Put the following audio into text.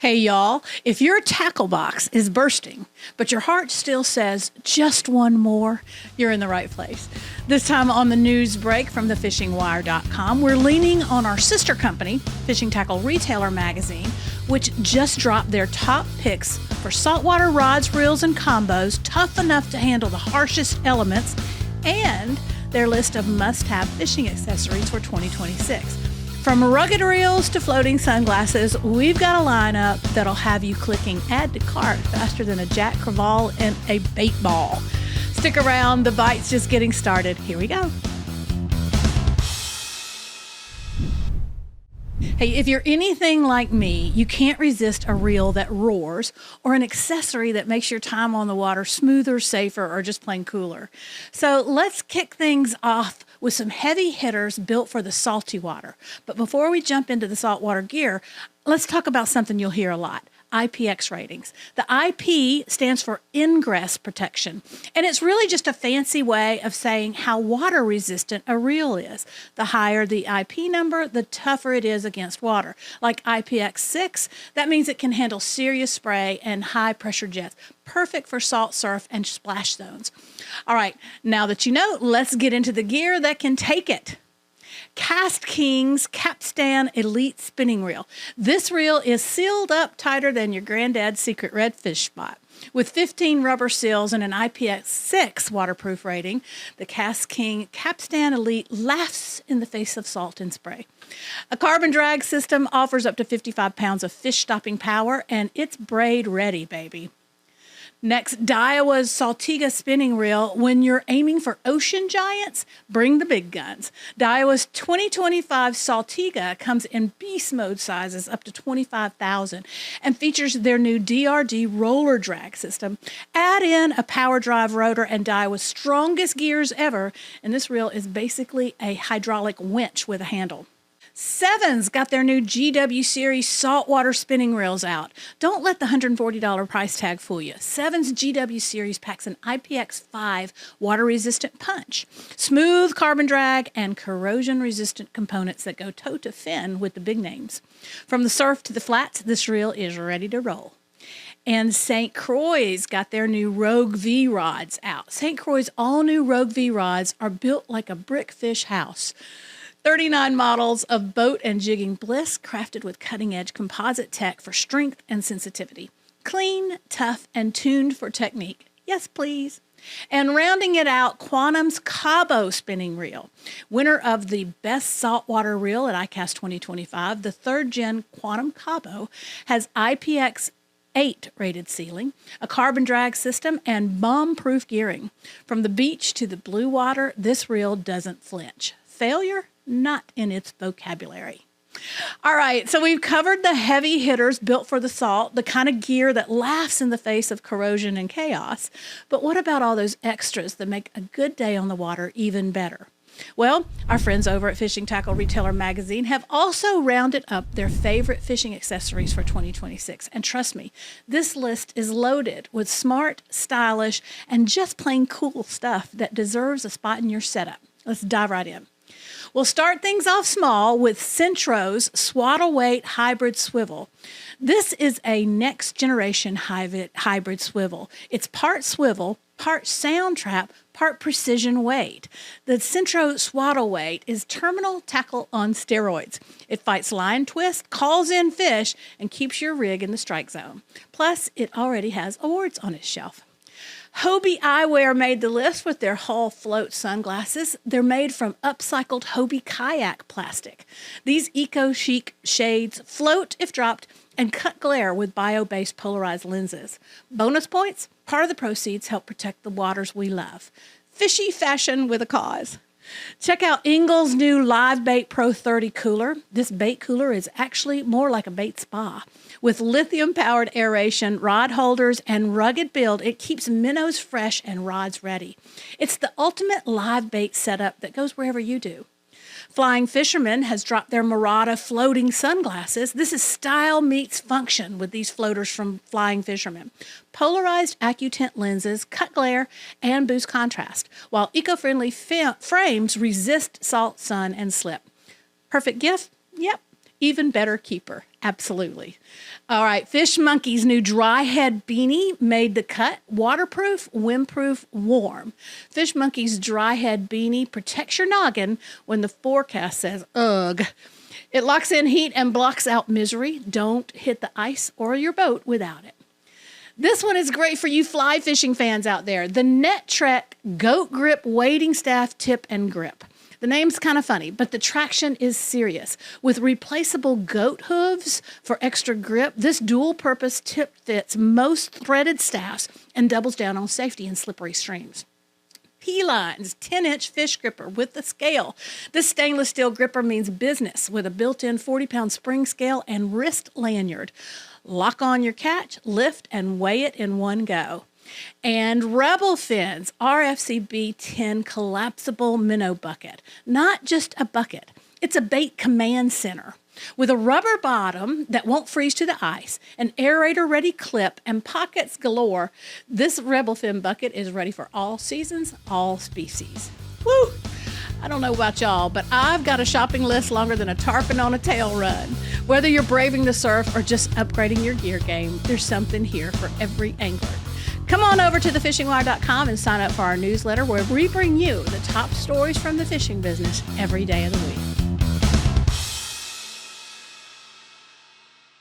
Hey, y'all, if your tackle box is bursting, but your heart still says just one more, you're in the right place. This time on the news break from thefishingwire.com, we're leaning on our sister company, Fishing Tackle Retailer Magazine, which just dropped their top picks for saltwater rods, reels, and combos tough enough to handle the harshest elements, and their list of must-have fishing accessories for 2026. From rugged reels to floating sunglasses, we've got a lineup that'll have you clicking add to cart faster than a Jack Crevalle and a bait ball. Stick around, the bite's just getting started. Here we go. Hey, if you're anything like me, you can't resist a reel that roars or an accessory that makes your time on the water smoother, safer, or just plain cooler. So let's kick things off with some heavy hitters built for the salty water. But before we jump into the saltwater gear, let's talk about something you'll hear a lot. IPX ratings. The IP stands for ingress protection, and it's really just a fancy way of saying how water resistant a reel is. The higher the IP number, the tougher it is against water. Like IPX6, that means it can handle serious spray and high pressure jets. Perfect for salt surf and splash zones. All right, now that you know, let's get into the gear that can take it. Cast King's Capstan Elite Spinning Reel. This reel is sealed up tighter than your granddad's secret redfish spot. With 15 rubber seals and an IPX6 waterproof rating, the Cast King Capstan Elite laughs in the face of salt and spray. A carbon drag system offers up to 55 pounds of fish stopping power, and it's braid ready, baby. Next, Daiwa's Saltiga spinning reel. When you're aiming for ocean giants, bring the big guns. Daiwa's 2025 Saltiga comes in beast mode sizes up to 25,000 and features their new DRD roller drag system. Add in a power drive rotor and Daiwa's strongest gears ever, and this reel is basically a hydraulic winch with a handle. Sevens got their new GW Series saltwater spinning reels out. Don't let the $140 price tag fool you. Sevens GW Series packs an IPX5 water-resistant punch, smooth carbon drag, and corrosion-resistant components that go toe-to-fin with the big names. From the surf to the flats, this reel is ready to roll. And St. Croix's got their new Rogue V rods out. St. Croix's all-new Rogue V rods are built like a brick fish house. 39 models of boat and jigging bliss crafted with cutting-edge composite tech for strength and sensitivity. Clean, tough, and tuned for technique. Yes, please. And rounding it out, Quantum's Cabo spinning reel. Winner of the Best Saltwater Reel at ICAST 2025, the third-gen Quantum Cabo has IPX 8 rated sealing, a carbon drag system, and bomb-proof gearing. From the beach to the blue water, this reel doesn't flinch. Failure? Not in its vocabulary. All right, so we've covered the heavy hitters built for the salt, the kind of gear that laughs in the face of corrosion and chaos. But what about all those extras that make a good day on the water even better? Well, our friends over at Fishing Tackle Retailer Magazine have also rounded up their favorite fishing accessories for 2026. And trust me, this list is loaded with smart, stylish, and just plain cool stuff that deserves a spot in your setup. Let's dive right in. We'll start things off small with Centro's Swaddle Weight Hybrid Swivel. This is a next-generation hybrid swivel. It's part swivel, part sound trap, part precision weight. The Centro Swaddle Weight is terminal tackle on steroids. It fights line twist, calls in fish, and keeps your rig in the strike zone. Plus, it already has awards on its shelf. Hobie Eyewear made the list with their Hull Float sunglasses. They're made from upcycled Hobie kayak plastic. These eco-chic shades float if dropped and cut glare with bio-based polarized lenses. Bonus points, part of the proceeds help protect the waters we love. Fishy fashion with a cause. Check out Ingles' new Live Bait Pro 30 cooler. This bait cooler is actually more like a bait spa. With lithium-powered aeration, rod holders, and rugged build, it keeps minnows fresh and rods ready. It's the ultimate live bait setup that goes wherever you do. Flying Fisherman has dropped their Murata floating sunglasses. This is style meets function with these floaters from Flying Fisherman. Polarized AccuTint lenses cut glare and boost contrast, while eco-friendly frames resist salt, sun, and slip. Perfect gift? Yep. Even better keeper. Absolutely. All right. Fish Monkey's new dry head beanie made the cut. Waterproof, windproof, warm. Fish Monkey's dry head beanie protects your noggin when the forecast says, ugh. It locks in heat and blocks out misery. Don't hit the ice or your boat without it. This one is great for you fly fishing fans out there. The Net Trek Goat Grip Wading Staff Tip and Grip. The name's kind of funny, but the traction is serious. With replaceable goat hooves for extra grip, this dual-purpose tip fits most threaded staffs and doubles down on safety in slippery streams. P-Line's 10-inch fish gripper with a scale. This stainless steel gripper means business with a built-in 40-pound spring scale and wrist lanyard. Lock on your catch, lift, and weigh it in one go. And Rebel Fin's RFCB 10 collapsible minnow bucket. Not just a bucket, it's a bait command center. With a rubber bottom that won't freeze to the ice, an aerator-ready clip, and pockets galore, this Rebel Fin bucket is ready for all seasons, all species. Woo! I don't know about y'all, but I've got a shopping list longer than a tarpon on a tail run. Whether you're braving the surf or just upgrading your gear game, there's something here for every angler. Come on over to thefishingwire.com and sign up for our newsletter where we bring you the top stories from the fishing business every day of the week.